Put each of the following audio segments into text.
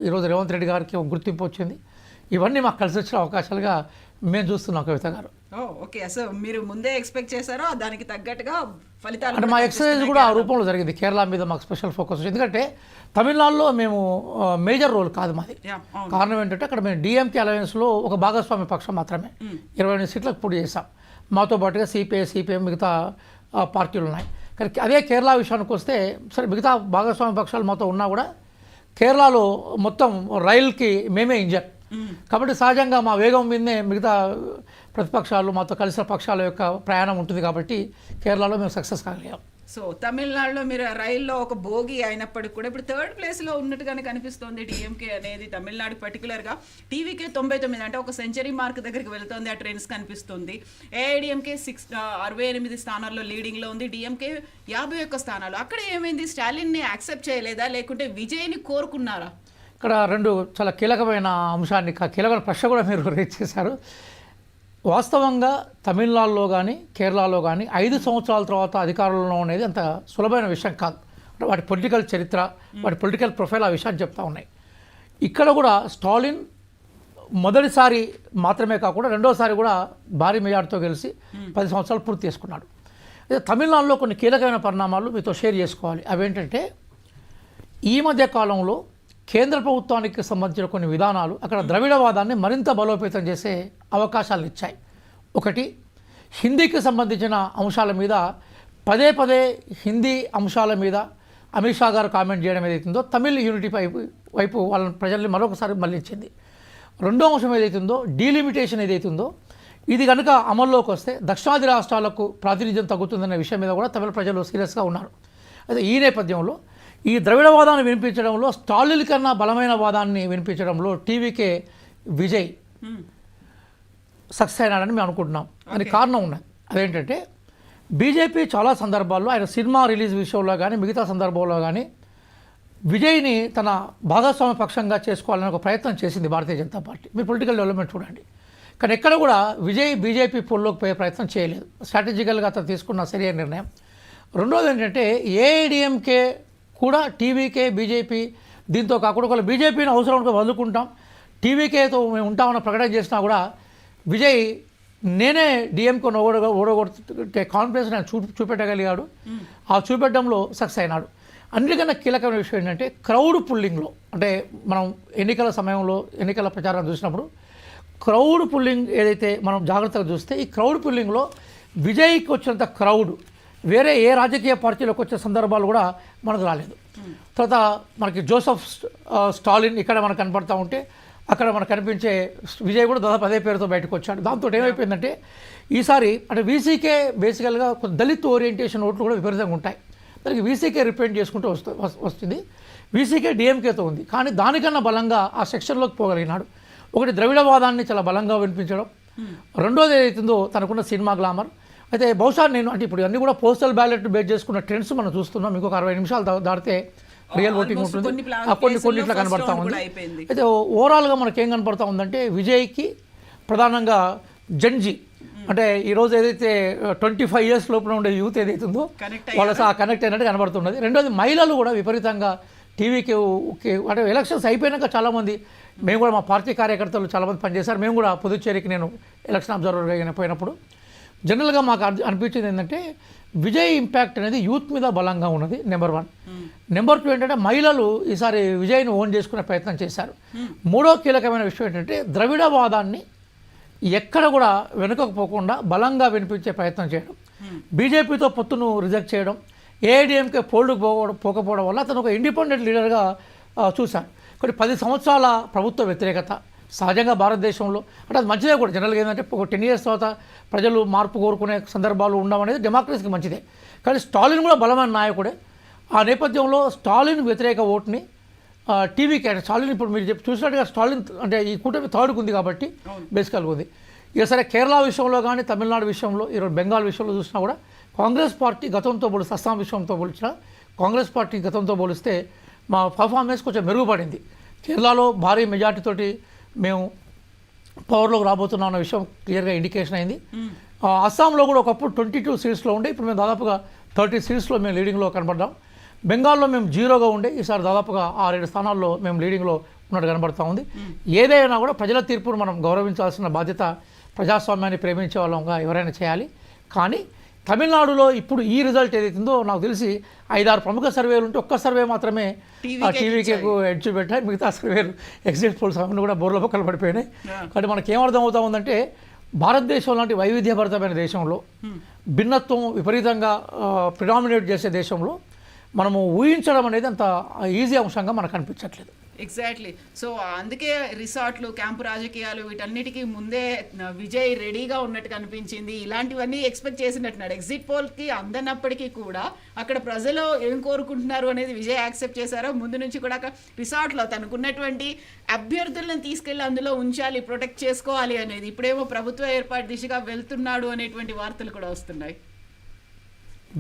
ఈరోజు రేవంత్ రెడ్డి గారికి ఒక గుర్తింపు వచ్చింది. ఇవన్నీ మాకు కలిసి వచ్చిన అవకాశాలుగా మేము చూస్తున్నాం కవిత గారు. ఓకే, సో మీరు ముందే ఎక్స్పెక్ట్ చేశారో దానికి తగ్గట్టుగా ఫలితాలు అంటే మా ఎక్సర్సైజ్ కూడా ఆ రూపంలో జరిగింది. కేరళ మీద మాకు స్పెషల్ ఫోకస్ వచ్చింది. ఎందుకంటే తమిళనాడులో మేము మేజర్ రోల్ కాదు మాది. కారణం ఏంటంటే అక్కడ మేము డిఎంకే అలయన్స్లో ఒక భాగస్వామ్య పక్షం మాత్రమే 28 సీట్లకు పోటీ చేశాం. మాతో పాటుగా సిపిఐ మిగతా పార్టీలు ఉన్నాయి. కానీ అదే కేరళ విషయానికి వస్తే సరే మిగతా భాగస్వామ్య పక్షాలు మాతో ఉన్నా కూడా కేరళలో మొత్తం రైల్కి మేమే ఇంజన్. కాబట్టి సహజంగా మా వేగం మీదనే మిగతా ప్రతిపక్షాలు మాతో కలిసిన పక్షాల యొక్క ప్రయాణం ఉంటుంది. కాబట్టి కేరళలో మేము సక్సెస్ కాగలిగాం. సో తమిళనాడులో మీరు రైల్లో ఒక భోగి అయినప్పటికి కూడా ఇప్పుడు 3rd ప్లేస్లో ఉన్నట్టుగానే కనిపిస్తోంది డిఎంకే అనేది. తమిళనాడు పర్టికులర్గా టీవీకే 99 అంటే ఒక సెంచరీ మార్క్ దగ్గరికి వెళ్తుంది. ఆ ట్రెండ్స్ కనిపిస్తుంది. ఏఐడిఎంకే 68 స్థానాల్లో లీడింగ్లో ఉంది. డిఎంకే 51 స్థానాలు. అక్కడ ఏమైంది? స్టాలిన్ని యాక్సెప్ట్ చేయలేదా, లేకుంటే విజయ్ని కోరుకున్నారా? ఇక్కడ రెండు చాలా కీలకమైన అంశాన్ని కీలకమైన ప్రశ్న కూడా మీరు రేజ్ చేశారు. వాస్తవంగా తమిళనాడులో కానీ కేరళలో కానీ 5 సంవత్సరాల తర్వాత అధికారంలో అనేది అంత సులభమైన విషయం కాదు. వాటి పొలిటికల్ చరిత్ర, వాటి పొలిటికల్ ప్రొఫైల్ ఆ విషయాన్ని చెప్తా ఉన్నాయి. ఇక్కడ కూడా స్టాలిన్ మొదటిసారి మాత్రమే కాకుండా రెండోసారి కూడా భారీ మెజార్టీతో గెలిచి 10 సంవత్సరాలు పూర్తి చేసుకున్నాడు. అయితే తమిళనాడులో కొన్ని కీలకమైన పరిణామాలు మీతో షేర్ చేసుకోవాలి. అవేంటంటే ఈ మధ్య కాలంలో కేంద్ర ప్రభుత్వానికి సంబంధించిన కొన్ని విధానాలు అక్కడ ద్రవిడవాదాన్ని మరింత బలోపేతం చేసే అవకాశాలు ఇచ్చాయి. ఒకటి, హిందీకి సంబంధించిన అంశాల మీద పదే హిందీ అంశాల మీద అమిత్ షా గారు కామెంట్ చేయడం ఏదైతుందో తమిళ్ యూనిటీ వైపు వాళ్ళని ప్రజల్ని మరొకసారి మళ్ళించింది. రెండో అంశం ఏదైతుందో డీలిమిటేషన్ ఏదైతుందో ఇది కనుక అమల్లోకి వస్తే దక్షిణాది రాష్ట్రాలకు ప్రాతినిధ్యం తగ్గుతుందనే విషయం మీద కూడా తమిళ ప్రజలు సీరియస్గా ఉన్నారు. అయితే ఈ నేపథ్యంలో ఈ ద్రవిడవాదాన్ని వినిపించడంలో స్టాలిన్ కన్నా బలమైన వాదాన్ని వినిపించడంలో టీవీకే విజయ్ సక్సెస్ అయినాడని మేము అనుకుంటున్నాం. దానికి కారణం ఉన్నది. అదేంటంటే బీజేపీ చాలా సందర్భాల్లో ఆయన సినిమా రిలీజ్ విషయంలో కానీ మిగతా సందర్భంలో కానీ విజయ్ని తన భాగస్వామ్య పక్షంగా చేసుకోవాలని ఒక ప్రయత్నం చేసింది భారతీయ జనతా పార్టీ. మీరు పొలిటికల్ డెవలప్మెంట్ చూడండి. కానీ ఎక్కడ కూడా విజయ్ బీజేపీ పోల్లోకి పోయే ప్రయత్నం చేయలేదు. స్ట్రాటజికల్గా అతను తీసుకున్న సరైన నిర్ణయం. రెండోది ఏంటంటే ఏఐడిఎంకే కూడా టీవీకే బీజేపీ దీంతో కాకుండా ఒకవేళ బీజేపీని అవసరం వదులుకుంటాం టీవీకేతో మేము ఉంటామన్న ప్రకటన చేసినా కూడా విజయ్ నేనే డిఎంకేను ఓడగొట్టే కాన్ఫిడెన్స్ నేను చూపెట్టగలిగాడు. ఆ చూపెట్టడంలో సక్సెస్ అయినాడు. అన్నిటికన్నా కీలకమైన విషయం ఏంటంటే క్రౌడ్ పుల్లింగ్లో, అంటే మనం ఎన్నికల సమయంలో ఎన్నికల ప్రచారం చూసినప్పుడు క్రౌడ్ పుల్లింగ్ ఏదైతే మనం జాగ్రత్తగా చూస్తే ఈ క్రౌడ్ పుల్లింగ్లో విజయ్కి వచ్చినంత క్రౌడ్ వేరే ఏ రాజకీయ పార్టీలోకి వచ్చే సందర్భాలు కూడా మనకు రాలేదు. తర్వాత మనకి జోసెఫ్ స్టాలిన్ ఇక్కడ మనకు కనపడతా ఉంటే అక్కడ మనకు కనిపించే విజయ్ కూడా దాదాపు అదే పేరుతో బయటకు వచ్చాడు. దాంతో ఏమైపోయిందంటే ఈసారి అంటే వీసీకే బేసికల్గా కొంత దళిత్ ఓరియంటేషన్ ఓట్లు కూడా విపరీతంగా ఉంటాయి. దానికి వీసీకే రిప్రజెంట్ చేసుకుంటూ వస్తుంది. వీసీకే డిఎంకేతో ఉంది. కానీ దానికన్నా బలంగా ఆ సెక్షన్లోకి పోగలిగినాడు. ఒకటి ద్రవిడవాదాన్ని చాలా బలంగా వినిపించడం, రెండోది ఏదైతుందో తనకున్న సినిమా గ్లామర్. అయితే బహుశా నేను అంటే ఇప్పుడు అన్నీ కూడా పోస్టల్ బ్యాలెట్ బేస్ చేసుకున్న ట్రెండ్స్ మనం చూస్తున్నాం. ఇంకొక 60 నిమిషాలు దాటితే రియల్ ఓటింగ్ ఉంటుంది. కొన్నిట్లా కనబడతా ఉంది. అయితే ఓవరాల్గా మనకేం కనపడతా ఉందంటే విజయ్కి ప్రధానంగా జన్జీ అంటే ఈరోజు ఏదైతే 25 ఇయర్స్ లోపల ఉండే యూత్ ఏదైతుందో వాళ్ళ కనెక్ట్ అయినట్టు కనబడుతున్నది. రెండోది మహిళలు కూడా విపరీతంగా టీవీకి అంటే ఎలక్షన్స్ అయిపోయినాక చాలామంది మేము కూడా మా పార్టీ కార్యకర్తలు చాలామంది పనిచేశారు. మేము కూడా పుదుచ్చేరికి నేను ఎలక్షన్ అబ్జర్వర్గా పోయినప్పుడు జనరల్గా మాకు అనిపించింది ఏంటంటే విజయ్ ఇంపాక్ట్ అనేది యూత్ మీద బలంగా ఉన్నది. నెంబర్ 1. నెంబర్ 2 ఏంటంటే మహిళలు ఈసారి విజయ్ని ఓన్ చేసుకునే ప్రయత్నం చేశారు. మూడో కీలకమైన విషయం ఏంటంటే ద్రవిడవాదాన్ని ఎక్కడ కూడా వెనుకకు పోకుండా బలంగా వినిపించే ప్రయత్నం చేయడం, బీజేపీతో పొత్తును రిజెక్ట్ చేయడం, ఏఐడిఎంకే పోల్డ్కు పోకపోవడం వల్ల అతను ఒక ఇండిపెండెంట్ లీడర్గా చూశారు. కొన్ని 10 సంవత్సరాల ప్రభుత్వ వ్యతిరేకత సహజంగా భారతదేశంలో అంటే అది మంచిదే కూడా. జనరల్గా ఏంటంటే ఒక 10 ఇయర్స్ తర్వాత ప్రజలు మార్పు కోరుకునే సందర్భాలు ఉండడం అనేది డెమోక్రసీకి మంచిదే. కానీ స్టాలిన్ కూడా బలమైన నాయకుడే. ఆ నేపథ్యంలో స్టాలిన్ వ్యతిరేక ఓటుని టీవీకి అంటే స్టాలిన్ ఇప్పుడు మీరు చూసినట్టుగా స్టాలిన్ అంటే ఈ కూటమి 3rd ఉంది కాబట్టి బేసికల్గా ఉంది. ఇక సరే కేరళ విషయంలో కానీ తమిళనాడు విషయంలో ఈరోజు బెంగాల్ విషయంలో చూసినా కూడా కాంగ్రెస్ పార్టీ గతంతో పోలిస్తే అస్సాం విషయంతో పోల్చిన కాంగ్రెస్ పార్టీ గతంతో పోలిస్తే మా పర్ఫార్మెన్స్ కొంచెం మెరుగుపడింది. కేరళలో భారీ మెజార్టీతోటి మేము పవర్లోకి రాబోతున్నాం అన్న విషయం క్లియర్గా ఇండికేషన్ అయింది. అస్సాంలో కూడా ఒకప్పుడు 22 సీట్స్లో ఉండే ఇప్పుడు మేము దాదాపుగా 30 సీట్స్లో మేము లీడింగ్లో కనబడ్డాం. బెంగాల్లో మేము 0గా ఉండే ఈసారి దాదాపుగా 6-7 స్థానాల్లో మేము లీడింగ్లో ఉన్నట్టు కనబడుతూ ఉంది. ఏదైనా కూడా ప్రజల తీర్పును మనం గౌరవించాల్సిన బాధ్యత ప్రజాస్వామ్యాన్ని ప్రేమించే వాళ్ళంగా ఎవరైనా చేయాలి. కానీ తమిళనాడులో ఇప్పుడు ఈ రిజల్ట్ ఏదైతుందో నాకు తెలిసి 5-6 ప్రముఖ సర్వేలు ఉంటే ఒక్క సర్వే మాత్రమే టీవీకేకు ఎడ్జ్ పెట్టాయి. మిగతా సర్వేలు ఎగ్జిట్ పోల్స్ అవన్నీ కూడా బోర్ల పక్కన పడిపోయినాయి. కాబట్టి మనకి ఏమర్థం అవుతా ఉందంటే భారతదేశం లాంటి వైవిధ్యభరితమైన దేశంలో భిన్నత్వం విపరీతంగా ప్రిడామినేట్ చేసే దేశంలో మనము ఊహించడం అనేది అంత ఈజీ అంశంగా మనకు అనిపించట్లేదు. ఎగ్జాక్ట్లీ. సో అందుకే రిసార్ట్లు, క్యాంపు రాజకీయాలు వీటన్నిటికీ ముందే విజయ్ రెడీగా ఉన్నట్టు కనిపించింది. ఇలాంటివన్నీ ఎక్స్పెక్ట్ చేసినట్టున్నాడు. ఎగ్జిట్ పోల్కి అందనప్పటికీ కూడా అక్కడ ప్రజలు ఏం కోరుకుంటున్నారు అనేది విజయ్ యాక్సెప్ట్ చేశారో. ముందు నుంచి కూడా రిసార్ట్లో తనకున్నటువంటి అభ్యర్థులను తీసుకెళ్లి అందులో ఉంచాలి, ప్రొటెక్ట్ చేసుకోవాలి అనేది. ఇప్పుడేమో ప్రభుత్వ ఏర్పాటు దిశగా వెళ్తున్నాడు అనేటువంటి వార్తలు కూడా వస్తున్నాయి.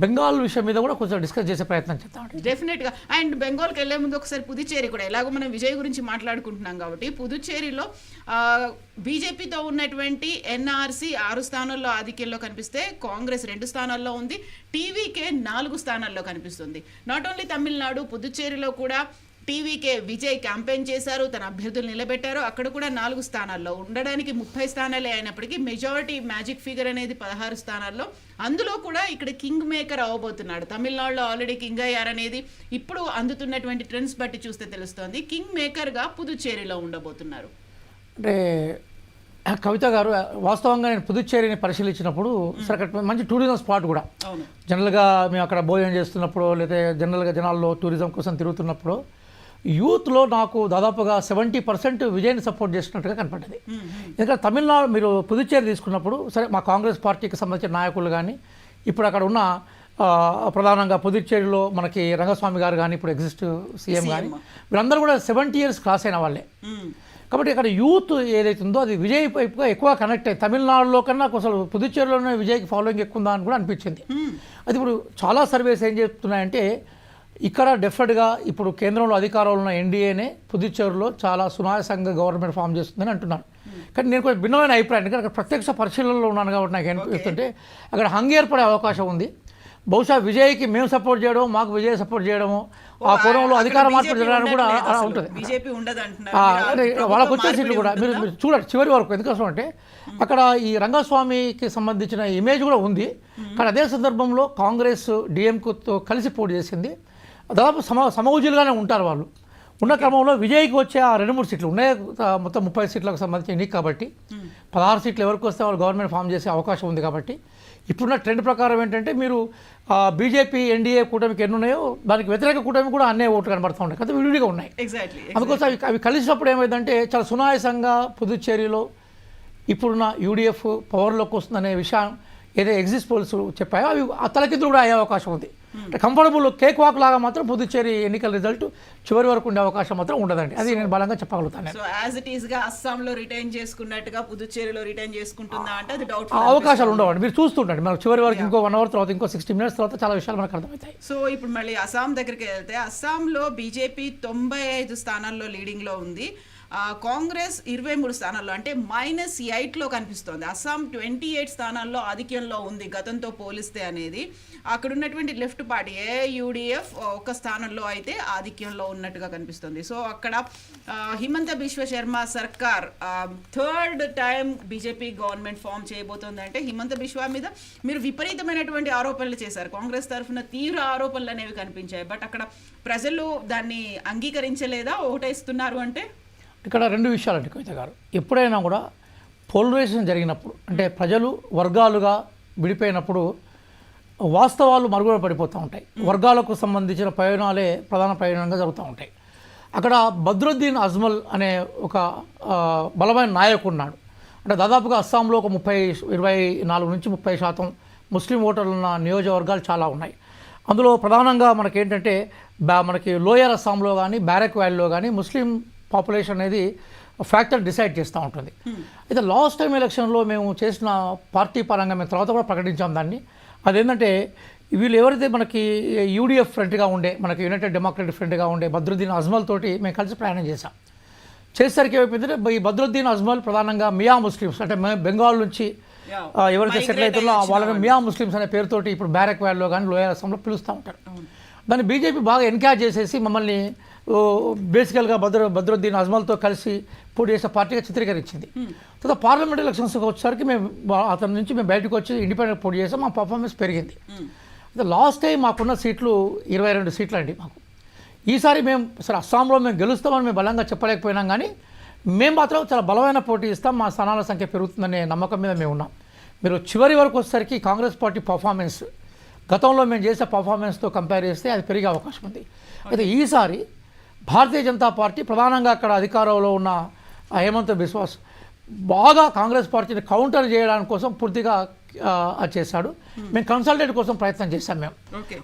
బెంగాల్ విషయం మీద కూడా కొంచెం డిస్కస్ చేసే ప్రయత్నం చేద్దాం. డెఫినెట్గా. అండ్ బెంగాల్కి వెళ్లే ముందు ఒకసారి పుదుచ్చేరి కూడా, ఎలాగో మనం విజయ్ గురించి మాట్లాడుకుంటున్నాం కాబట్టి, పుదుచ్చేరిలో బీజేపీతో ఉన్నటువంటి ఎన్ఆర్సీ 6 స్థానాల్లో ఆధిక్యంలో కనిపిస్తే కాంగ్రెస్ 2 స్థానాల్లో ఉంది, టీవీకే 4 స్థానాల్లో కనిపిస్తుంది. నాట్ ఓన్లీ తమిళనాడు, పుదుచ్చేరిలో కూడా టీవీకే విజయ్ క్యాంపెయిన్ చేశారు, తన అభ్యర్థులు నిలబెట్టారు. అక్కడ కూడా 4 స్థానాల్లో ఉండడానికి 30 స్థానాలే అయినప్పటికీ మెజారిటీ మ్యాజిక్ ఫిగర్ అనేది 16 స్థానాల్లో. అందులో కూడా ఇక్కడ కింగ్ మేకర్ అవ్వబోతున్నాడు. తమిళనాడులో ఆల్రెడీ కింగ్ అయ్యారనేది ఇప్పుడు అందుతున్నటువంటి ట్రెండ్స్ బట్టి చూస్తే తెలుస్తోంది. కింగ్ మేకర్గా పుదుచ్చేరిలో ఉండబోతున్నారు. అంటే కవిత గారు, వాస్తవంగా నేను పుదుచ్చేరిని పరిశీలించినప్పుడు సరే అక్కడ మంచి టూరిజం స్పాట్ కూడా. జనరల్గా మేము అక్కడ భోజనం చేస్తున్నప్పుడు లేదా జనరల్గా జనాల్లో టూరిజం కోసం తిరుగుతున్నప్పుడు యూత్లో నాకు దాదాపుగా 70% విజయ్ని సపోర్ట్ చేసినట్టుగా కనపడ్డది. ఎందుకంటే తమిళనాడు మీరు పుదుచ్చేరి తీసుకున్నప్పుడు సరే మా కాంగ్రెస్ పార్టీకి సంబంధించిన నాయకులు కానీ ఇప్పుడు అక్కడ ఉన్న ప్రధానంగా పుదుచ్చేరిలో మనకి రంగస్వామి గారు కానీ ఇప్పుడు ఎగ్జిస్ట్ సీఎం కానీ వీళ్ళందరూ కూడా 70 years క్రాస్ అయిన వాళ్ళే. కాబట్టి ఇక్కడ యూత్ ఏదైతుందో అది విజయ్ వైపుగా ఎక్కువ కనెక్ట్ అయ్యి తమిళనాడులో కన్నా అసలు పుదుచ్చేరిలోనే విజయ్కి ఫాలోయింగ్ ఎక్కువ ఉందా అని కూడా అనిపించింది. అది ఇప్పుడు చాలా సర్వేస్ ఏం చెప్తున్నాయంటే ఇక్కడ డెఫినెట్గా ఇప్పుడు కేంద్రంలో అధికారంలో ఉన్న ఎన్డీఏనే పుదుచ్చేరిలో చాలా సునాయాసంగా గవర్నమెంట్ ఫామ్ చేస్తుందని అంటున్నాను. కానీ నేను కొంచెం భిన్నమైన అభిప్రాయం, ఎందుకంటే అక్కడ ప్రత్యక్ష పరిశీలనలో ఉన్నాను కాబట్టి నాకు ఏమనిపిస్తుంటే అక్కడ హంగ్ ఏర్పడే అవకాశం ఉంది. బహుశా విజయ్కి మేము సపోర్ట్ చేయడం, మాకు విజయ్ సపోర్ట్ చేయడము, ఆ కోణంలో అధికార మార్పు జరగడానికి కూడా ఉంటుంది. వాళ్ళకు వచ్చే సీట్లు కూడా మీరు చూడండి చివరి వరకు. ఎందుకోసం అంటే అక్కడ ఈ రంగస్వామికి సంబంధించిన ఇమేజ్ కూడా ఉంది. కానీ అదే సందర్భంలో కాంగ్రెస్ డిఎంకేతో కలిసి పోటీ చేసింది. దాదాపు సమౌజులుగానే ఉంటారు వాళ్ళు. ఉన్న క్రమంలో విజయ్కి వచ్చే ఆ 2-3 సీట్లు ఉన్నాయి, మొత్తం 30 సీట్లకు సంబంధించి ఎన్నిక కాబట్టి 16 సీట్లు ఎవరికి వస్తే వాళ్ళు గవర్నమెంట్ ఫామ్ చేసే అవకాశం ఉంది. కాబట్టి ఇప్పుడున్న ట్రెండ్ ప్రకారం ఏంటంటే మీరు బీజేపీ ఎన్డీఏ కూటమికి ఎన్ని ఉన్నాయో దానికి వ్యతిరేక కూటమి కూడా అన్నే ఓట్లు కనబడుతూ ఉంటాయి కదా, విడివిడిగా ఉన్నాయి. అందుకోసం అవి కలిసినప్పుడు ఏమైందంటే చాలా సునాయాసంగా పుదుచ్చేరిలో ఇప్పుడున్న యూడీఎఫ్ పవర్లోకి వస్తుందనే విషయం ఏదైతే ఎగ్జిట్ పోల్స్ చెప్పాయో అవి ఆ తలకిందులు కూడా అయ్యే అవకాశం ఉంది. కంఫర్టబుల్ కేక్ వాక్ లాగా మాత్రం పుదుచ్చేరి ఎన్నికల రిజల్ట్ చివరి వరకు ఉండే అవకాశం మాత్రం ఉండదండి. అది నేను బలంగా చెప్పగలుగుతాను. సో యాజ్ ఇట్ ఈస్ గా అస్సాంలో రిటైన్ చేసుకున్నట్టుగా పుదుచ్చేరిలో రిటైన్ చేసుకుంటుందా అంటే అది డౌట్. అవకాశాలు ఉండవండి, మీరు చూస్తుండండి. మనకు చివరి వరకు ఇంకో 1 hour తర్వాత ఇంకో 60 minutes తర్వాత చాలా విషయాలు మనకు అర్థమవుతాయి. సో ఇప్పుడు మళ్ళీ అస్సాం దగ్గరికి వెళ్తే అస్సాంలో బీజేపీ 95 స్థానాల్లో లీడింగ్లో ఉంది. కాంగ్రెస్ 23 స్థానాల్లో అంటే -8లో కనిపిస్తోంది. అస్సాం 28 స్థానాల్లో ఆధిక్యంలో ఉంది గతంతో పోలిస్తే అనేది. అక్కడ ఉన్నటువంటి లెఫ్ట్ పార్టీ ఏయుడిఎఫ్ 1 స్థానంలో అయితే ఆధిక్యంలో ఉన్నట్టుగా కనిపిస్తుంది. సో అక్కడ హిమంత బిశ్వ శర్మ సర్కార్ 3rd time BJP government form చేయబోతోంది. అంటే హిమంత బిశ్వ మీద మీరు విపరీతమైనటువంటి ఆరోపణలు చేశారు. కాంగ్రెస్ తరఫున తీవ్ర ఆరోపణలు అనేవి కనిపించాయి. బట్ అక్కడ ప్రజలు దాన్ని అంగీకరించలేదా, ఓటేస్తున్నారు అంటే? ఇక్కడ 2 విషయాలండి కవిత గారు. ఎప్పుడైనా కూడా పోలరైజేషన్ జరిగినప్పుడు అంటే ప్రజలు వర్గాలుగా విడిపోయినప్పుడు వాస్తవాలు మరుగున పడిపోతూ ఉంటాయి. వర్గాలకు సంబంధించిన ప్రయోజనాలే ప్రధాన ప్రయోజనంగా జరుగుతూ ఉంటాయి. అక్కడ బద్రుద్దీన్ అజ్మల్ అనే ఒక బలమైన నాయకుడు ఉన్నాడు. అంటే దాదాపుగా అస్సాంలో ఒక 24 నుంచి 30% ముస్లిం ఓటర్లు ఉన్న నియోజకవర్గాలు చాలా ఉన్నాయి. అందులో ప్రధానంగా మనకేంటంటే మనకి లోయర్ అస్సాంలో కానీ బ్యారక్ వ్యాలీలో కానీ ముస్లిం పాపులేషన్ అనేది ఫ్యాక్టర్ డిసైడ్ చేస్తూ ఉంటుంది. అయితే లాస్ట్ టైం ఎలక్షన్లో మేము చేసిన పార్టీ పరంగా మేము తర్వాత కూడా ప్రకటించాం దాన్ని. అదేంటంటే వీళ్ళు ఎవరైతే మనకి యూడీఎఫ్ ఫ్రంట్గా ఉండే మనకి యునైటెడ్ డెమోక్రటిక్ ఫ్రంట్గా ఉండే బద్రుద్దీన్ అజ్మల్ తోటి మేము కలిసి ప్రయాణం చేసేసరికి ఏమైపోయిందంటే ఈ బద్రుద్దీన్ అజ్మల్ ప్రధానంగా మియా ముస్లిమ్స్ అంటే బెంగాల్ నుంచి ఎవరైతే సెటిల్ అవుతుందో వాళ్ళని మియా ముస్లిమ్స్ అనే పేరుతోటి ఇప్పుడు బ్యారక్ వ్యాలీలో కానీ లోయర్ అస్సాంలో పిలుస్తూ ఉంటారు. దాన్ని బీజేపీ బాగా ఎన్కరేజ్ చేసేసి మమ్మల్ని బేసికల్గా బద్రుద్దీన్ అజ్మల్తో కలిసి పోటీ చేసే పార్టీగా చిత్రీకరించింది. తర్వాత పార్లమెంట్ ఎలక్షన్స్కి వచ్చేసరికి మేము అతని నుంచి మేము బయటకు వచ్చి ఇండిపెండెంట్ పోటీ చేసాం. మా పర్ఫార్మెన్స్ పెరిగింది. అయితే లాస్ట్ టైం మాకున్న సీట్లు 22 సీట్లు అండి మాకు. ఈసారి మేము సరే అస్సాంలో మేము గెలుస్తామని మేము బలంగా చెప్పలేకపోయినాం, కానీ మేము మాత్రం చాలా బలమైన పోటీ ఇస్తాం, మా స్థానాల సంఖ్య పెరుగుతుందనే నమ్మకం మీద మేము ఉన్నాం. మీరు చివరి వరకు వచ్చేసరికి కాంగ్రెస్ పార్టీ పర్ఫార్మెన్స్ గతంలో మేము చేసే పర్ఫార్మెన్స్తో కంపేర్ చేస్తే అది పెరిగే అవకాశం ఉంది. అయితే ఈసారి భారతీయ జనతా పార్టీ ప్రధానంగా అక్కడ అధికారంలో ఉన్న హేమంత్ బిశ్వాస్ బాగా కాంగ్రెస్ పార్టీని కౌంటర్ చేయడానికి కోసం పూర్తిగా అది చేశాడు. మేము కన్సల్టేట్ కోసం ప్రయత్నం చేశాం మేము.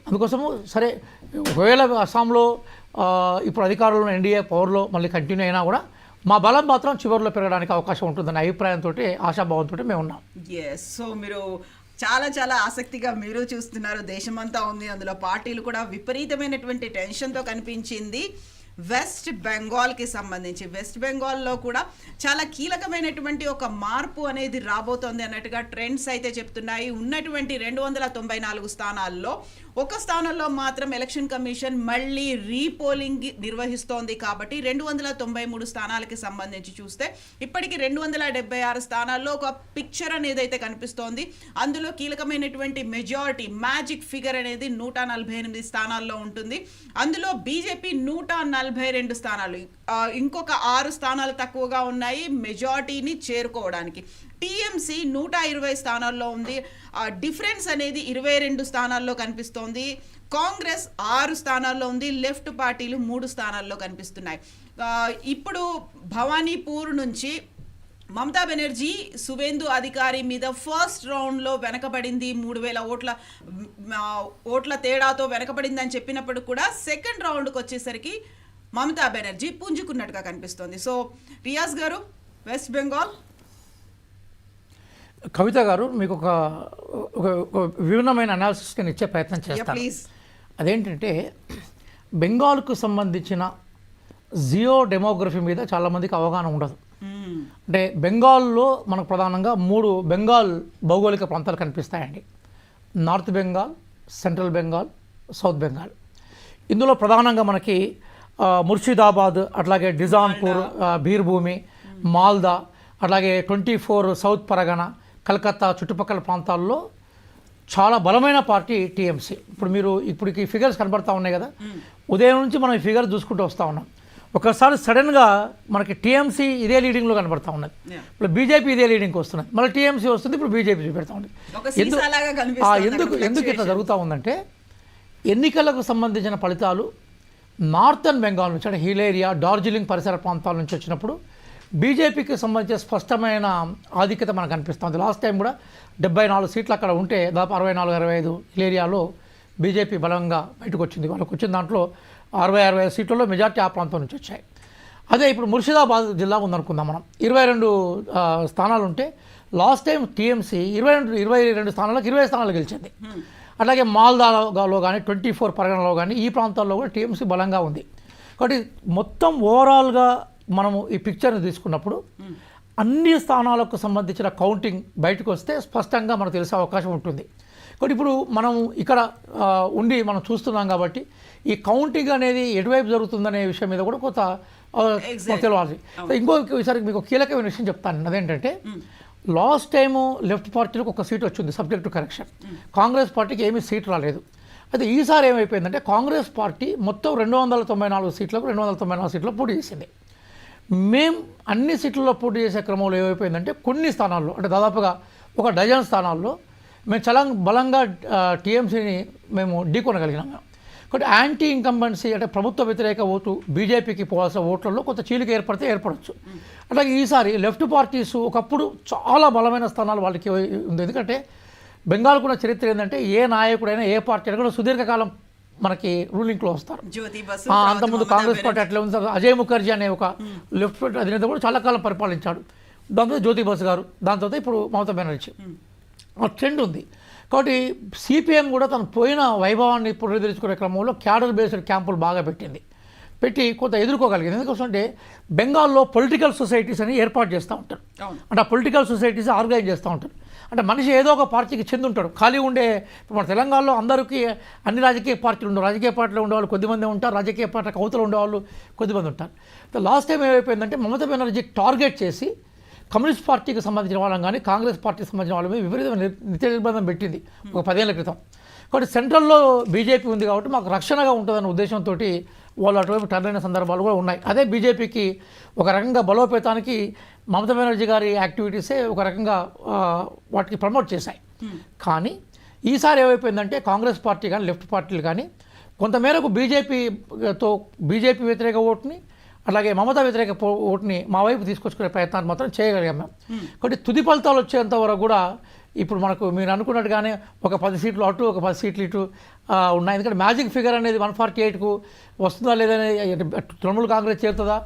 అందుకోసము సరే ఒకవేళ అస్సాంలో ఇప్పుడు అధికారంలో ఎన్డీఏ పవర్లో మళ్ళీ కంటిన్యూ అయినా కూడా మా బలం మాత్రం చివరిలో పెరగడానికి అవకాశం ఉంటుందన్న అభిప్రాయంతో ఆశాభావంతో మేము ఉన్నాం. సో మీరు చాలా చాలా ఆసక్తిగా మీరు చూస్తున్నారు. దేశమంతా ఉంది, అందులో పార్టీలు కూడా విపరీతమైనటువంటి టెన్షన్తో కనిపించింది. వెస్ట్ బెంగాల్కి సంబంధించి వెస్ట్ బెంగాల్లో కూడా చాలా కీలకమైనటువంటి ఒక మార్పు అనేది రాబోతోంది అన్నట్టుగా ట్రెండ్స్ అయితే చెప్తున్నాయి. ఉన్నటువంటి 294 స్థానాల్లో ఒక స్థానంలో మాత్రం ఎలక్షన్ కమిషన్ మళ్ళీ రీపోలింగ్ నిర్వహిస్తోంది. కాబట్టి 293 స్థానాలకి సంబంధించి చూస్తే ఇప్పటికి 276 స్థానాల్లో ఒక పిక్చర్ అనేది అయితే కనిపిస్తోంది. అందులో కీలకమైనటువంటి మెజారిటీ మ్యాజిక్ ఫిగర్ అనేది 148 స్థానాల్లో ఉంటుంది. అందులో బీజేపీ 142 స్థానాలు, ఇంకొక 6 స్థానాలు తక్కువగా ఉన్నాయి మెజారిటీని చేరుకోవడానికి. టీఎంసీ 120 స్థానాల్లో ఉంది. డిఫరెన్స్ అనేది 22 స్థానాల్లో కనిపిస్తోంది. కాంగ్రెస్ 6 స్థానాల్లో ఉంది. లెఫ్ట్ పార్టీలు 3 స్థానాల్లో కనిపిస్తున్నాయి. ఇప్పుడు భవానీపూర్ నుంచి మమతా బెనర్జీ సువేందు అధికారి మీద ఫస్ట్ రౌండ్లో వెనకబడింది, 3000 ఓట్ల తేడాతో వెనకబడింది అని చెప్పినప్పుడు కూడా సెకండ్ రౌండ్కి వచ్చేసరికి మమతా బెనర్జీ పుంజుకున్నట్టుగా కనిపిస్తోంది. సో రియాజ్ గారు, వెస్ట్ బెంగాల్. కవిత గారు, మీకు ఒక విభిన్నమైన అనాలిసిస్ నేను ఇచ్చే ప్రయత్నం చేస్తాను. అదేంటంటే బెంగాల్కు సంబంధించిన జియో డెమోగ్రఫీ మీద చాలామందికి అవగాహన ఉండదు. అంటే బెంగాల్లో మనకు ప్రధానంగా 3 బెంగాల్ భౌగోళిక ప్రాంతాలు కనిపిస్తాయండి. North Bengal, central Bengal, south Bengal. ఇందులో ప్రధానంగా మనకి ముర్షిదాబాద్, అట్లాగే నిజాంపూర్, బీర్భూమి, మాల్దా, అట్లాగే 24 సౌత్ పరగనా, కలకత్తా చుట్టుపక్కల ప్రాంతాల్లో చాలా బలమైన పార్టీ టీఎంసీ. ఇప్పుడు ఈ ఫిగర్స్ కనబడతా ఉన్నాయి కదా, ఉదయం నుంచి మనం ఈ ఫిగర్ చూసుకుంటూ వస్తూ ఉన్నాం. ఒకసారి సడన్గా మనకి టీఎంసీ ఇదే లీడింగ్లో కనబడతా ఉన్నది. ఇప్పుడు బీజేపీ ఇదే లీడింగ్కి వస్తున్నది, మళ్ళీ టీఎంసీ వస్తుంది, ఇప్పుడు బీజేపీ చూపెడతా ఉంది. ఎందుకు ఇట్లా జరుగుతూ ఉందంటే ఎన్నికలకు సంబంధించిన ఫలితాలు నార్థన్ బెంగాల్ నుంచి, అంటే హిల్ ఏరియా, డార్జిలింగ్ పరిసర ప్రాంతాల నుంచి వచ్చినప్పుడు బీజేపీకి సంబంధించిన స్పష్టమైన ఆధిక్యత మనకు కనిపిస్తుంది. లాస్ట్ టైం కూడా 74 సీట్లు అక్కడ ఉంటే దాదాపు 64-65 హిల్ ఏరియాలో బీజేపీ బలంగా బయటకు వచ్చింది. వాళ్ళకి వచ్చిన దాంట్లో 60-65 సీట్లలో మెజార్టీ ఆ ప్రాంతం నుంచి వచ్చాయి. అదే ఇప్పుడు ముర్షిదాబాద్ జిల్లా ఉందనుకుందాం మనం, 22 స్థానాలు ఉంటే లాస్ట్ టైం టీఎంసీ 22 స్థానాలకు 20 స్థానాలు గెలిచింది. అట్లాగే మాల్దాలో కానీ 24 పరగణలో కానీ ఈ ప్రాంతాల్లో కూడా టీఎంసీ బలంగా ఉంది. కాబట్టి మొత్తం ఓవరాల్గా మనము ఈ పిక్చర్ని తీసుకున్నప్పుడు అన్ని స్థానాలకు సంబంధించిన కౌంటింగ్ బయటకు వస్తే స్పష్టంగా మనకు తెలిసే అవకాశం ఉంటుంది. కాబట్టి ఇప్పుడు మనం ఇక్కడ ఉండి మనం చూస్తున్నాం కాబట్టి ఈ కౌంటింగ్ అనేది ఎటువైపు జరుగుతుందనే విషయం మీద కూడా కొంత తెలియాలి. ఇంకోసారి మీకు కీలకమైన విషయం చెప్తాను. అదేంటంటే లాస్ట్ టైము లెఫ్ట్ పార్టీలకు ఒక సీట్ వచ్చింది సబ్జెక్ట్ టు కరెక్షన్, కాంగ్రెస్ పార్టీకి ఏమీ సీట్ రాలేదు. అయితే ఈసారి ఏమైపోయిందంటే కాంగ్రెస్ పార్టీ మొత్తం 294 సీట్లకు 294 సీట్లో పోటీ చేసింది. మేము అన్ని సీట్లలో పోటీ చేసే క్రమంలో ఏమైపోయిందంటే కొన్ని స్థానాల్లో, అంటే దాదాపుగా ఒక డజన్ స్థానాల్లో మేము చాలా బలంగా టీఎంసీని మేము ఢీకొనగలిగినాము. కాబట్టి యాంటీ ఇంకంబెన్సీ, అంటే ప్రభుత్వ వ్యతిరేక ఓటు బీజేపీకి పోవాల్సిన ఓట్లలో కొంత చీలిక ఏర్పడవచ్చు. అలాగే ఈసారి లెఫ్ట్ పార్టీస్ ఒకప్పుడు చాలా బలమైన స్థానాలు వాళ్ళకి ఉంది. ఎందుకంటే బెంగాల్ కూడా చరిత్ర ఏంటంటే ఏ నాయకుడైనా ఏ పార్టీ అయినా కూడా సుదీర్ఘకాలం మనకి రూలింగ్లో వస్తారు. అంతకుముందు కాంగ్రెస్ పార్టీ అట్లా ఉంది. అజయ్ ముఖర్జీ అనే ఒక లెఫ్ట్ అధినేత కూడా చాలా కాలం పరిపాలించాడు. దాంతో జ్యోతి బసు గారు, దాని తర్వాత ఇప్పుడు మమతా బెనర్జీ, ఆ ట్రెండ్ ఉంది. కాబట్టి సిపిఎం కూడా తను పోయిన వైభవాన్ని పునరుద్ధరించుకునే క్రమంలో క్యాడర్ బేస్డ్ క్యాంపులు బాగా పెట్టింది. పెట్టి కొంత ఎదుర్కోగలిగింది. ఎందుకంటే బెంగాల్లో పొలిటికల్ సొసైటీస్ అని ఏర్పాటు చేస్తూ ఉంటారు. అంటే ఆ పొలిటికల్ సొసైటీస్ ఆర్గనైజ్ చేస్తూ ఉంటారు. అంటే మనిషి ఏదో ఒక పార్టీకి చెంది ఉంటాడు. ఖాళీ ఉండే ఇప్పుడు మన తెలంగాణలో అందరికీ అన్ని రాజకీయ పార్టీలు ఉండవు. రాజకీయ పార్టీలో ఉండేవాళ్ళు కొద్దిమంది ఉంటారు, రాజకీయ పార్టీకి అవతల ఉండేవాళ్ళు కొద్దిమంది ఉంటారు. లాస్ట్ టైం ఏమైపోయిందంటే మమతా బెనర్జీ టార్గెట్ చేసి కమ్యూనిస్ట్ పార్టీకి సంబంధించిన వాళ్ళని కానీ కాంగ్రెస్ పార్టీకి సంబంధించిన వాళ్ళ మీద విపరీతమైన నిత్య నిర్బంధం పెట్టింది ఒక 10 ఏళ్ల క్రితం. కాబట్టి సెంట్రల్లో బీజేపీ ఉంది కాబట్టి మాకు రక్షణగా ఉంటుందన్న ఉద్దేశంతో వాళ్ళు అటువైపు టర్న్ అయిన సందర్భాలు కూడా ఉన్నాయి. అదే బీజేపీకి ఒక రకంగా బలోపేతానికి మమతా బెనర్జీ గారి యాక్టివిటీసే ఒక రకంగా వాటికి ప్రమోట్ చేశాయి. కానీ ఈసారి ఏమైపోయిందంటే కాంగ్రెస్ పార్టీ కానీ లెఫ్ట్ పార్టీలు కానీ కొంతమేరకు బీజేపీ వ్యతిరేక ఓటుని అలాగే మమతా వ్యతిరేక ఓటుని మా వైపు తీసుకొచ్చుకునే ప్రయత్నాన్ని మాత్రం చేయగలిగాం మేము. కాబట్టి తుది ఫలితాలు వచ్చేంత వరకు కూడా ఇప్పుడు మనకు మీరు అనుకున్నట్టుగానే ఒక 10 సీట్లు అటు ఒక 10 సీట్లు ఇటు ఉన్నాయి. ఎందుకంటే మ్యాజిక్ ఫిగర్ అనేది 148కు వస్తుందా లేదని తృణమూల్ కాంగ్రెస్ చేరుతుందా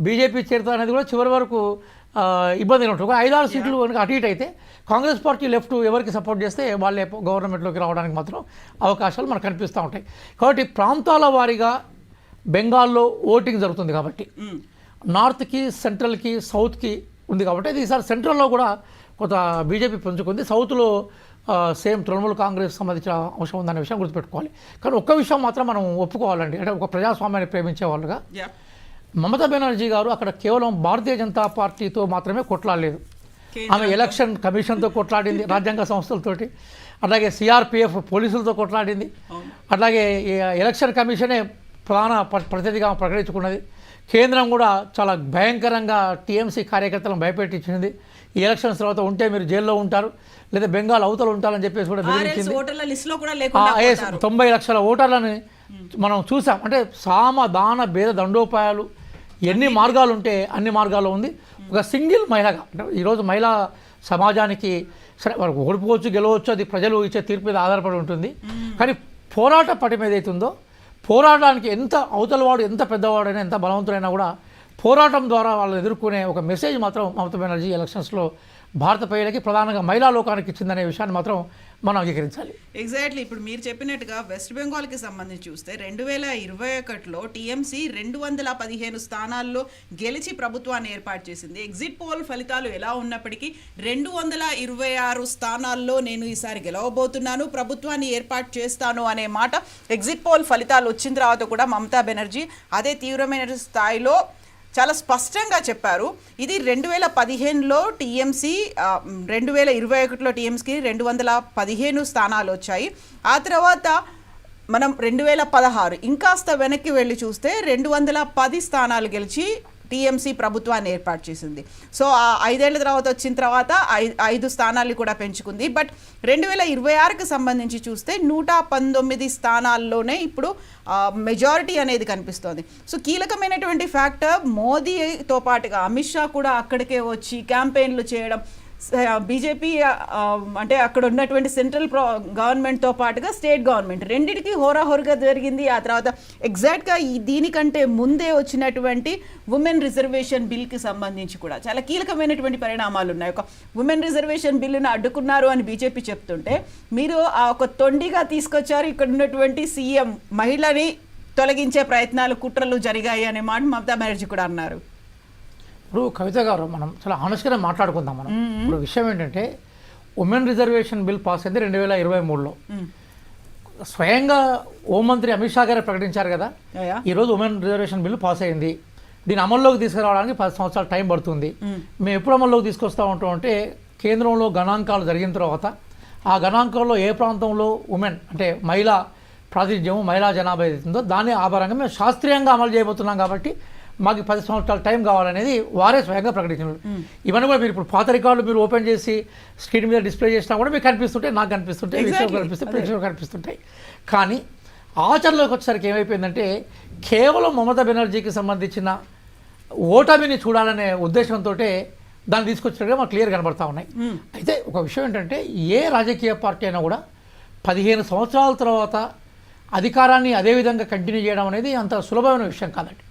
బీజేపీ చేరుతుందా అనేది కూడా చివరి వరకు ఇబ్బందిగా ఉంటుంది. ఒక 5-6 సీట్లు కనుక అటు ఇటు అయితే కాంగ్రెస్ పార్టీ లెఫ్ట్ ఎవరికి సపోర్ట్ చేస్తే వాళ్ళే గవర్నమెంట్లోకి రావడానికి మాత్రం అవకాశాలు మనకు కనిపిస్తూ ఉంటాయి. కాబట్టి ప్రాంతాల వారీగా బెంగాల్లో ఓటింగ్ జరుగుతుంది కాబట్టి నార్త్కి సెంట్రల్కి సౌత్కి ఉంది కాబట్టి అది ఈసారి సెంట్రల్లో కూడా కొంత బీజేపీ పుంజుకుంది. సౌత్లో సేమ్ తృణమూల్ కాంగ్రెస్ సంబంధించిన అంశం ఉందనే విషయం గుర్తుపెట్టుకోవాలి. కానీ ఒక్క విషయం మాత్రం మనం ఒప్పుకోవాలండి, అంటే ఒక ప్రజాస్వామ్యాన్ని ప్రేమించే వాళ్ళుగా మమతా బెనర్జీ గారు అక్కడ కేవలం భారతీయ జనతా పార్టీతో మాత్రమే కొట్లాడలేదు. ఆమె ఎలక్షన్ కమిషన్తో కొట్లాడింది, రాజ్యాంగ సంస్థలతోటి, అలాగే సిఆర్పిఎఫ్ పోలీసులతో కొట్లాడింది, అట్లాగే ఎలక్షన్ కమిషనే ప్రధాన ప్రతినిధిగా ప్రకటించుకున్నది. కేంద్రం కూడా చాలా భయంకరంగా టీఎంసీ కార్యకర్తలను భయపెట్టించింది. ఈ ఎలక్షన్స్ తర్వాత ఉంటే మీరు జైల్లో ఉంటారు లేదా బెంగాల్ అవతలు ఉంటారని చెప్పేసి కూడా బెదిరించింది. 90 లక్షల ఓటర్లని మనం చూసాం. అంటే సామ దాన భేద దండోపాయాలు ఎన్ని మార్గాలు ఉంటే అన్ని మార్గాల్లో ఉంది. ఒక సింగిల్ మహిళగా అంటే ఈరోజు మహిళా సమాజానికి సరే వారికి ఓడిపోవచ్చు గెలవచ్చు, అది ప్రజలు ఇచ్చే తీర్పు మీద ఆధారపడి ఉంటుంది. కానీ పోరాట పటిమ ఏదైతుందో పోరాటానికి ఎంత అవతలవాడు ఎంత పెద్దవాడైనా ఎంత బలవంతుడైనా కూడా పోరాటం ద్వారా వాళ్ళని ఎదుర్కొనే ఒక మెసేజ్ మాత్రం మమతా బెనర్జీ ఎలక్షన్స్లో భారత ప్రజలకి ప్రధానంగా మహిళా లోకానికి ఇచ్చిందనే విషయాన్ని మాత్రం మనం అంగీకరించాలి. ఎగ్జాక్ట్లీ ఇప్పుడు మీరు చెప్పినట్టుగా వెస్ట్ బెంగాల్కి సంబంధించి చూస్తే 2021లో టీఎంసీ 215 స్థానాల్లో గెలిచి ప్రభుత్వాన్ని ఏర్పాటు చేసింది. ఎగ్జిట్ పోల్ ఫలితాలు ఎలా ఉన్నప్పటికీ 226 స్థానాల్లో నేను ఈసారి గెలవబోతున్నాను, ప్రభుత్వాన్ని ఏర్పాటు చేస్తాను అనే మాట ఎగ్జిట్ పోల్ ఫలితాలు వచ్చిన తర్వాత కూడా మమతా బెనర్జీ అదే తీవ్రమైన స్థాయిలో చాలా స్పష్టంగా చెప్పారు. ఇది 2015లో టీఎంసీ 2021లో టీఎంసీకి 215 స్థానాలు వచ్చాయి. ఆ తర్వాత మనం 2016 ఇంకాస్త వెనక్కి వెళ్ళి చూస్తే 210 స్థానాలు గెలిచి టీఎంసీ ప్రభుత్వాన్ని ఏర్పాటు చేసింది. సో ఆ 5 ఏళ్ల తర్వాత వచ్చిన తర్వాత 5 స్థానాలు కూడా పెంచుకుంది. బట్ 2026కి సంబంధించి చూస్తే 119 స్థానాల్లోనే ఇప్పుడు మెజారిటీ అనేది కనిపిస్తోంది. సో కీలకమైనటువంటి ఫ్యాక్టర్ మోదీతో పాటుగా అమిత్ షా కూడా అక్కడికే వచ్చి క్యాంపెయిన్లు చేయడం, బీజేపీ అంటే అక్కడ ఉన్నటువంటి సెంట్రల్ గవర్నమెంట్తో పాటుగా స్టేట్ గవర్నమెంట్ రెండింటికి హోరాహోరుగా జరిగింది. ఆ తర్వాత ఎగ్జాక్ట్గా దీనికంటే ముందే వచ్చినటువంటి ఉమెన్ రిజర్వేషన్ బిల్కి సంబంధించి కూడా చాలా కీలకమైనటువంటి పరిణామాలు ఉన్నాయి. ఒక ఉమెన్ రిజర్వేషన్ బిల్లును అడ్డుకున్నారు అని బీజేపీ చెప్తుంటే మీరు ఒక తొండిగా తీసుకొచ్చారు, ఇక్కడ ఉన్నటువంటి సీఎం మహిళని తొలగించే ప్రయత్నాలు కుట్రలు జరిగాయి అనే మాట మమతా బెనర్జీ కూడా అన్నారు. ఇప్పుడు కవిత గారు మనం చాలా ఆనెస్ట్గానే మాట్లాడుకుందాం. మనం ఇప్పుడు విషయం ఏంటంటే ఉమెన్ రిజర్వేషన్ బిల్ పాస్ అయింది 2023లో. స్వయంగా హోంమంత్రి అమిత్ షా గారే ప్రకటించారు కదా, ఈరోజు ఉమెన్ రిజర్వేషన్ బిల్లు పాస్ అయింది. దీన్ని అమల్లోకి తీసుకురావడానికి 10 సంవత్సరాలు టైం పడుతుంది. మేము ఎప్పుడు అమల్లోకి తీసుకొస్తూ ఉంటాం అంటే కేంద్రంలో గణాంకాలు జరిగిన తర్వాత ఆ గణాంకాల్లో ఏ ప్రాంతంలో ఉమెన్ అంటే మహిళా ప్రాతినిధ్యం మహిళా జనాభా ఏదైతుందో దాన్ని ఆధారంగా మేము శాస్త్రీయంగా అమలు చేయబోతున్నాం కాబట్టి మాకు 10 సంవత్సరాల టైం కావాలనేది వారే స్వయంగా ప్రకటించారు. ఇవన్నీ కూడా మీరు ఇప్పుడు పాత రికార్డులు మీరు ఓపెన్ చేసి స్క్రీన్ మీద డిస్ప్లే చేసినా కూడా మీకు కనిపిస్తుంటాయి, నాకు కనిపిస్తుంటాయి, విషయాలు కనిపిస్తాయి, ప్రేక్షకులు కనిపిస్తుంటాయి. కానీ ఆచరణలోకి వచ్చేసరికి ఏమైపోయిందంటే కేవలం మమతా బెనర్జీకి సంబంధించిన ఓటమిని చూడాలనే ఉద్దేశంతో దాన్ని తీసుకొచ్చినట్టుగా మాకు క్లియర్ కనబడతా ఉన్నాయి. అయితే ఒక విషయం ఏంటంటే ఏ రాజకీయ పార్టీ అయినా కూడా 15 సంవత్సరాల తర్వాత అధికారాన్ని అదేవిధంగా కంటిన్యూ చేయడం అనేది అంత సులభమైన విషయం కాదండి.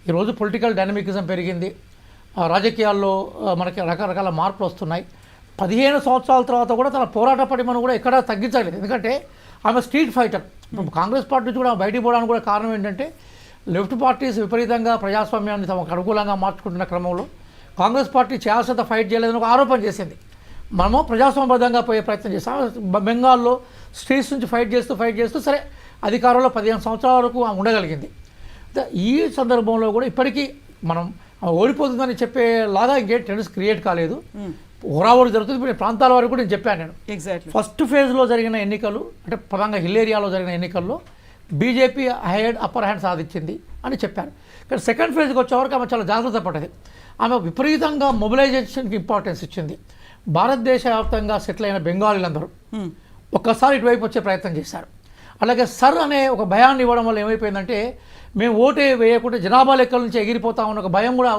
ఈరోజు పొలిటికల్ డైనమికిజం పెరిగింది, రాజకీయాల్లో మనకి రకరకాల మార్పులు వస్తున్నాయి. 15 సంవత్సరాల తర్వాత కూడా తన పోరాట పటిమను కూడా ఎక్కడా తగ్గించలేదు. ఎందుకంటే ఆమె స్ట్రీట్ ఫైటర్. కాంగ్రెస్ పార్టీ నుంచి కూడా బయటికి పోవడానికి కూడా కారణం ఏంటంటే లెఫ్ట్ పార్టీస్ విపరీతంగా ప్రజాస్వామ్యాన్ని తమకు అనుకూలంగా మార్చుకుంటున్న క్రమంలో కాంగ్రెస్ పార్టీ చేయాల్సినంత ఫైట్ చేయలేదని ఒక ఆరోపణ చేసింది. మనము ప్రజాస్వామ్యబద్ధంగా పోయే ప్రయత్నం చేస్తాం. బెంగాల్లో స్ట్రీట్స్ నుంచి ఫైట్ చేస్తూ సరే అధికారంలో 15 సంవత్సరాల వరకు ఉండగలిగింది. ఈ సందర్భంలో కూడా ఇప్పటికీ మనం ఓడిపోతుందని చెప్పేలాగా ఇంకేం ట్రెండ్స్ క్రియేట్ కాలేదు. హోరావోరు జరుగుతుంది. ఇప్పుడు ప్రాంతాల వరకు కూడా నేను చెప్పాను. నేను ఎగ్జాక్ట్లీ ఫస్ట్ ఫేజ్లో జరిగిన ఎన్నికలు అంటే ప్రధానంగా హిల్ ఏరియాలో జరిగిన ఎన్నికల్లో బీజేపీ అప్పర్ హ్యాండ్ సాధించింది అని చెప్పారు. కానీ సెకండ్ ఫేజ్కి వచ్చేవరకు ఆమె చాలా జాగ్రత్త పడ్డది. ఆమె విపరీతంగా మొబిలైజేషన్కి ఇంపార్టెన్స్ ఇచ్చింది. భారతదేశ వ్యాప్తంగా సెటిల్ అయిన బెంగాలీలందరూ ఒక్కసారి ఇటువైపు వచ్చే ప్రయత్నం చేశారు. అలాగే సర్ అనే ఒక భయాన్ని ఇవ్వడం వల్ల ఏమైపోయిందంటే మేము ఓటే వేయకుంటే జనాభా లెక్కల నుంచి ఎగిరిపోతామన్న ఒక భయం కూడా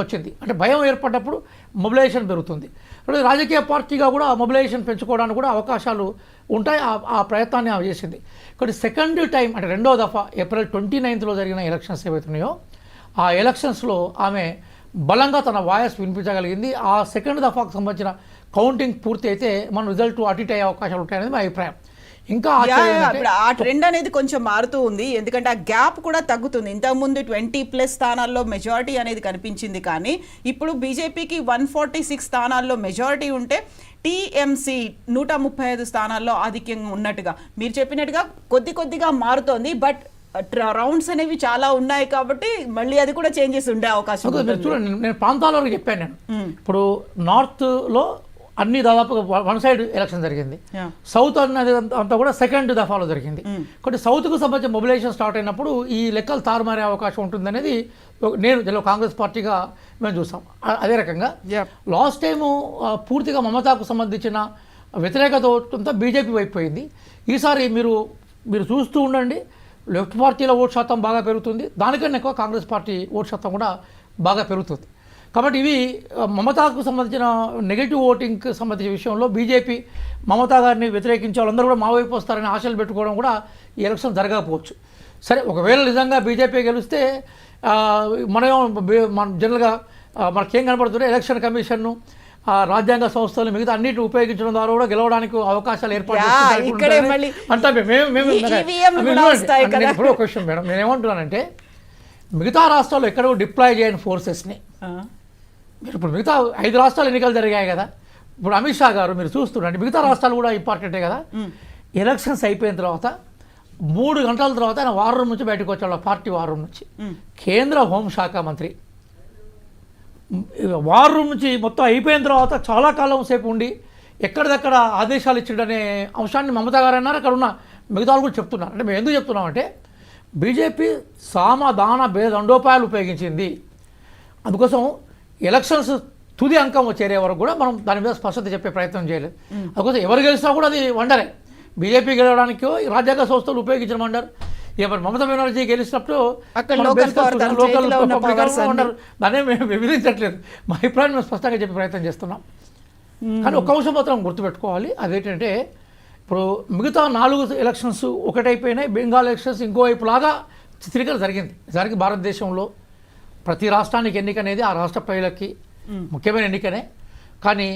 వచ్చింది. అంటే భయం ఏర్పడ్డప్పుడు మొబిలైజేషన్ పెరుగుతుంది. అలాగే రాజకీయ పార్టీగా కూడా మొబిలైజేషన్ పెంచుకోవడానికి కూడా అవకాశాలు ఉంటాయి. ఆ ప్రయత్నాన్ని ఆమె చేసింది. కానీ సెకండ్ టైం అంటే రెండో దఫా ఏప్రిల్ 29th జరిగిన ఎలక్షన్స్ ఏవైతున్నాయో ఆ ఎలక్షన్స్లో ఆమె బలంగా తన వాయిస్ వినిపించగలిగింది. ఆ సెకండ్ దఫాకు సంబంధించిన కౌంటింగ్ పూర్తి అయితే మన రిజల్ట్ అటు ఇటు అయ్యే అవకాశాలు ఉంటాయనేది మా అభిప్రాయం. ఇంకా ఆ ట్రెండ్ అనేది కొంచెం మారుతూ ఉంది. ఎందుకంటే ఆ గ్యాప్ కూడా తగ్గుతుంది. ఇంతకుముందు 20+ స్థానాల్లో మెజారిటీ అనేది కనిపించింది, కానీ ఇప్పుడు బీజేపీకి 146 స్థానాల్లో మెజారిటీ ఉంటే టీఎంసీ 135 స్థానాల్లో ఆధిక్యంగా ఉన్నట్టుగా మీరు చెప్పినట్టుగా కొద్దిగా మారుతోంది. బట్ రౌండ్స్ అనేవి చాలా ఉన్నాయి కాబట్టి మళ్ళీ అది కూడా చేంజెస్ ఉండే అవకాశం ఉంది. చూడండి, నేను ప్రాంతాల వరకు చెప్పాను. నేను ఇప్పుడు నార్త్లో అన్ని దాదాపుగా వన్ సైడ్ ఎలక్షన్ జరిగింది. సౌత్ అనేది అంతా కూడా సెకండ్ దఫాలో జరిగింది. కాబట్టి సౌత్కు సంబంధించిన మొబిలైజేషన్ స్టార్ట్ అయినప్పుడు ఈ లెక్కలు తారుమారే అవకాశం ఉంటుందనేది నేను కాంగ్రెస్ పార్టీగా మేము చూసాం. అదే రకంగా లాస్ట్ టైము పూర్తిగా మమతాకు సంబంధించిన వ్యతిరేకత అంతా బీజేపీ వైపు పోయింది. ఈసారి మీరు చూస్తూ ఉండండి, లెఫ్ట్ పార్టీల ఓటు శాతం బాగా పెరుగుతుంది. దానికన్నా ఎక్కువ కాంగ్రెస్ పార్టీ ఓటు శాతం కూడా బాగా పెరుగుతుంది. కాబట్టి ఇవి మమతాకు సంబంధించిన నెగిటివ్ ఓటింగ్కి సంబంధించిన విషయంలో బీజేపీ మమతా గారిని వ్యతిరేకించే వాళ్ళందరూ కూడా మా వైపు వస్తారని ఆశలు పెట్టుకోవడం కూడా ఈ ఎలక్షన్ జరగకపోవచ్చు. సరే, ఒకవేళ నిజంగా బీజేపీ గెలిస్తే మన జనరల్గా మనకేం కనపడుతుంటే ఎలక్షన్ కమిషన్ను రాజ్యాంగ సంస్థలు మిగతా అన్నిటిని ఉపయోగించడం ద్వారా కూడా గెలవడానికి అవకాశాలు ఏర్పాటు ఇప్పుడు ఒక విషయం మేడం, నేనేమంటున్నానంటే మిగతా రాష్ట్రాల్లో ఎక్కడో డిప్లాయ్ చేయని ఫోర్సెస్ని మీరు ఇప్పుడు మిగతా 5 రాష్ట్రాలు ఎన్నికలు జరిగాయి కదా, ఇప్పుడు అమిత్ షా గారు మీరు చూస్తుండండి, మిగతా రాష్ట్రాలు కూడా ఇంపార్టెంటే కదా. ఎలక్షన్స్ అయిపోయిన తర్వాత 3 గంటల తర్వాత ఆయన వార్ రూమ్ నుంచి బయటకు వచ్చాడు, పార్టీ వార్ రూమ్ నుంచి. కేంద్ర హోంశాఖ మంత్రి వార్ రూమ్ నుంచి మొత్తం అయిపోయిన తర్వాత చాలా కాలం సేపు ఉండి ఎక్కడిదక్కడ ఆదేశాలు ఇచ్చిండనే అంశాన్ని మమతా గారు అన్నారు. అక్కడ ఉన్న మిగతా కూడా చెప్తున్నారు. అంటే మేము ఎందుకు చెప్తున్నామంటే బీజేపీ సామధాన భేదండోపాయాలు ఉపయోగించింది. అందుకోసం ఎలక్షన్స్ తుది అంకం చేరే వరకు కూడా మనం దాని మీద స్పష్టత చెప్పే ప్రయత్నం చేయలేదు. అందుకోసం ఎవరు గెలిచినా కూడా అది వండరే. బీజేపీ గెలవడానికి రాజ్యాంగ సంస్థలు ఉపయోగించిన వండర్. ఎవరు మమతా బెనర్జీ గెలిచినప్పుడు లోకల్ వండర్, దాన్ని మేము వివరించట్లేదు. మా అభిప్రాయం మేము స్పష్టంగా చెప్పే ప్రయత్నం చేస్తున్నాం. కానీ ఒక్క అంశం మాత్రం గుర్తుపెట్టుకోవాలి, అదేంటంటే ఇప్పుడు మిగతా 4 ఎలక్షన్స్ ఒకటైపోయినాయి, బెంగాల్ ఎలక్షన్స్ ఇంకోవైపు లాగా చిత్రీకరణ జరిగింది. నిజానికి భారతదేశంలో ప్రతి రాష్ట్రానికి ఎన్నిక అనేది ఆ రాష్ట్ర ప్రజలకి ముఖ్యమైన ఎన్నికనే. కానీ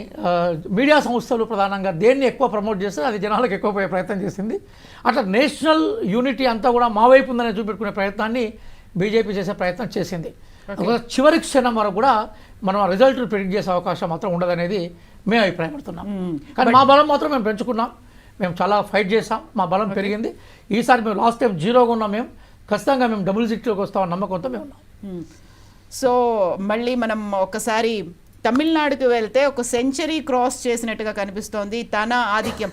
మీడియా సంస్థలు ప్రధానంగా దేన్ని ఎక్కువ ప్రమోట్ చేస్తే అది జనాలకు ఎక్కువ పోయే ప్రయత్నం చేసింది. అట్లా నేషనల్ యూనిటీ అంతా కూడా మా వైపు ఉందని చూపెట్టుకునే ప్రయత్నాన్ని బీజేపీ చేసే ప్రయత్నం చేసింది. చివరి క్షణం వరకు కూడా మనం ఆ రిజల్ట్ ప్రిడిక్ట్ చేసే అవకాశం మాత్రం ఉండదనేది మేము అభిప్రాయపడుతున్నాం. కానీ మా బలం మాత్రం మేము పెంచుకున్నాం. మేము చాలా ఫైట్ చేసాం, మా బలం పెరిగింది. ఈసారి మేము లాస్ట్ టైం 0గా ఉన్నాం. మేము ఖచ్చితంగా మేము డబుల్ సీట్లోకి వస్తామని నమ్మకంతో మేము ఉన్నాం. సో మళ్ళీ మనం ఒకసారి తమిళనాడుకి వెళ్తే ఒక సెంచరీ క్రాస్ చేసినట్టుగా కనిపిస్తోంది తన ఆధిక్యం.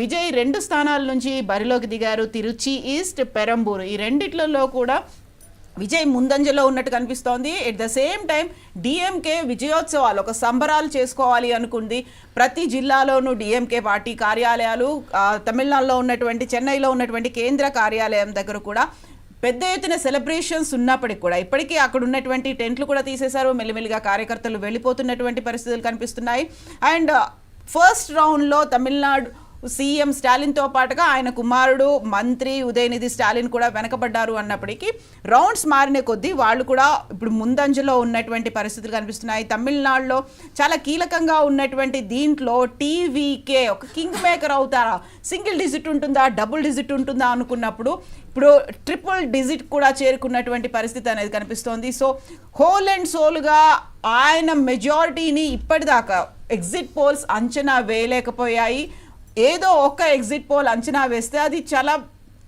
విజయ్ 2 స్థానాల నుంచి బరిలోకి దిగారు. తిరుచి ఈస్ట్, పెరంబూరు, ఈ రెండిట్లలో కూడా విజయ్ ముందంజలో ఉన్నట్టు కనిపిస్తోంది. At the same time DMK విజయోత్సవాలు, ఒక సంబరాలు చేసుకోవాలి అనుకుంది. ప్రతి జిల్లాలోనూ డిఎంకే పార్టీ కార్యాలయాలు, తమిళనాడులో ఉన్నటువంటి చెన్నైలో ఉన్నటువంటి కేంద్ర కార్యాలయం దగ్గర కూడా పెద్ద ఎత్తున సెలబ్రేషన్స్ ఉన్నప్పటికి కూడా ఇప్పటికీ అక్కడ ఉన్నటువంటి టెంట్లు కూడా తీసేశారు. మెల్లిమెల్లిగా కార్యకర్తలు వెళ్ళిపోతున్నటువంటి పరిస్థితులు కనిపిస్తున్నాయి. అండ్ ఫస్ట్ రౌండ్లో తమిళనాడు సీఎం స్టాలిన్తో పాటుగా ఆయన కుమారుడు మంత్రి ఉదయనిధి స్టాలిన్ కూడా వెనకబడ్డారు అన్నప్పటికీ రౌండ్స్ మారిన కొద్దీ వాళ్ళు కూడా ఇప్పుడు ముందంజలో ఉన్నటువంటి పరిస్థితులు కనిపిస్తున్నాయి. తమిళనాడులో చాలా కీలకంగా ఉన్నటువంటి దీంట్లో టీవీకే ఒక కింగ్ మేకర్ అవుతారా, సింగిల్ డిజిట్ ఉంటుందా, డబుల్ డిజిట్ ఉంటుందా అనుకున్నప్పుడు ఇప్పుడు ట్రిపుల్ డిజిట్ కూడా చేరుకున్నటువంటి పరిస్థితి అనేది కనిపిస్తోంది. సో హోల్ అండ్ సోల్గా ఆయన మెజారిటీని ఇప్పటిదాకా ఎగ్జిట్ పోల్స్ అంచనా వేయలేకపోయాయి. ఏదో ఒక్క ఎగ్జిట్ పోల్ అంచనా వేస్తే అది చాలా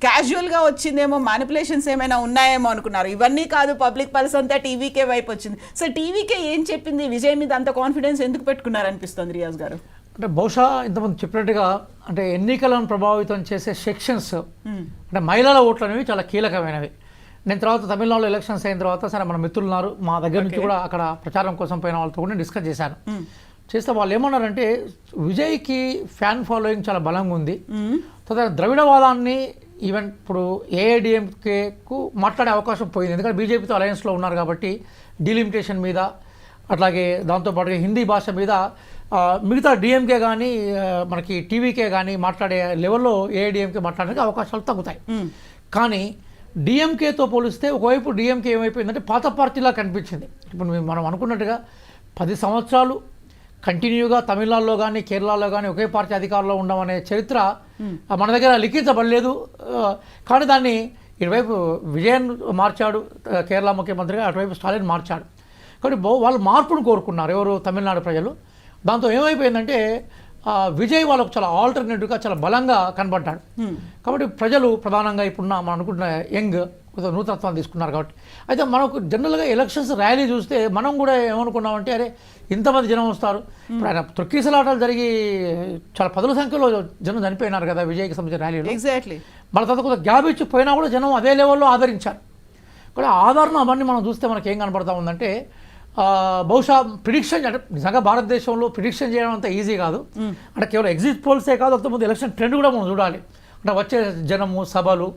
క్యాజువల్గా వచ్చిందేమో, మ్యానిపులేషన్స్ ఏమైనా ఉన్నాయేమో అనుకున్నారు. ఇవన్నీ కాదు, పబ్లిక్ పల్స్ అంతా టీవీకే వైపు వచ్చింది. సో టీవీకే ఏం చెప్పింది, విజయ్ మీద అంత కాన్ఫిడెన్స్ ఎందుకు పెట్టుకున్నారు అనిపిస్తుంది రియాజ్ గారు? అంటే బహుశా ఇంతమంది చెప్పినట్టుగా అంటే ఎన్నికలను ప్రభావితం చేసే సెక్షన్స్ అంటే మహిళల ఓట్లు అనేవి చాలా కీలకమైనవి. నేను తర్వాత తమిళనాడులో ఎలక్షన్స్ అయిన తర్వాత సరే మన మిత్రులు ఉన్నారు, మా దగ్గర నుంచి కూడా అక్కడ ప్రచారం కోసం పోయిన వాళ్ళతో కూడా డిస్కస్ చేశాను. చేస్తే వాళ్ళు ఏమన్నారంటే విజయ్కి ఫ్యాన్ ఫాలోయింగ్ చాలా బలంగా ఉంది. తర్వాత ద్రవిడవాదాన్ని ఈవెన్ ఇప్పుడు ఏఐడిఎంకేకు మాట్లాడే అవకాశం పోయింది, ఎందుకంటే బీజేపీతో అలయన్స్లో ఉన్నారు కాబట్టి డీలిమిటేషన్ మీద, అట్లాగే దాంతోపాటుగా హిందీ భాష మీద మిగతా డిఎంకే కానీ మనకి టీవీకే కానీ మాట్లాడే లెవెల్లో ఏఐడిఎంకే మాట్లాడడానికి అవకాశాలు తగ్గుతాయి. కానీ డిఎంకేతో పోలిస్తే ఒకవైపు డిఎంకే ఏమైపోయిందంటే పాత పార్టీలా కనిపించింది. ఇప్పుడు మనం అనుకున్నట్టుగా 10 సంవత్సరాలు కంటిన్యూగా తమిళనాడులో కానీ కేరళలో కానీ ఒకే పార్టీ అధికారంలో ఉండమనే చరిత్ర మన దగ్గర లిఖించబడలేదు. కానీ దాన్ని ఇటువైపు విజయన్ మార్చాడు కేరళ ముఖ్యమంత్రిగా, అటువైపు స్టాలిన్ మార్చాడు. కాబట్టి వాళ్ళు మార్పును కోరుకున్నారు ఎవరు, తమిళనాడు ప్రజలు. దాంతో ఏమైపోయిందంటే విజయ్ వాళ్ళకు చాలా ఆల్టర్నేటివ్గా చాలా బలంగా కనబడ్డాడు. కాబట్టి ప్రజలు ప్రధానంగా ఇప్పుడున్న మనం అనుకుంటున్న యంగ్ నూతనత్వాన్ని తీసుకున్నారు. కాబట్టి అయితే మనకు జనరల్గా ఎలక్షన్స్ ర్యాలీ చూస్తే మనం కూడా ఏమనుకున్నామంటే అరే ఇంతమంది జనం వస్తారు. ఇప్పుడు ఆయన తొక్కిసలాటలు జరిగి చాలా 10ల సంఖ్యలో జనం చనిపోయినారు కదా విజయ్కి సంబంధించిన ర్యాలీలో. ఎగ్జాక్ట్లీ. మన తర్వాత కొంత గ్యాప్ ఇచ్చి పోయినా కూడా జనం అదే లెవెల్లో ఆదరించారు. కూడా ఆదరణ అవన్నీ మనం చూస్తే మనకి ఏం కనబడతా ఉందంటే బహుశా ప్రిడిక్షన్ అంటే నిజంగా భారతదేశంలో ప్రిడిక్షన్ చేయడం అంత ఈజీ కాదు. అంటే కేవలం ఎగ్జిట్ పోల్సే కాదు, అంతకుముందు ఎలక్షన్ ట్రెండ్ కూడా మనం చూడాలి. అంటే వచ్చే జనము, సభలు,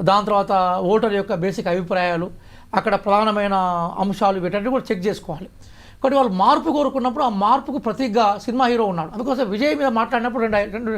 దాని తర్వాత ఓటర్ యొక్క బేసిక్ అభిప్రాయాలు, అక్కడ ప్రధానమైన అంశాలు వీటన్ని కూడా చెక్ చేసుకోవాలి. కాబట్టి వాళ్ళు మార్పు కోరుకున్నప్పుడు ఆ మార్పుకు ప్రతీకగా సినిమా హీరో ఉన్నాడు. అందుకోసం విజయ్ మీద మాట్లాడినప్పుడు రెండు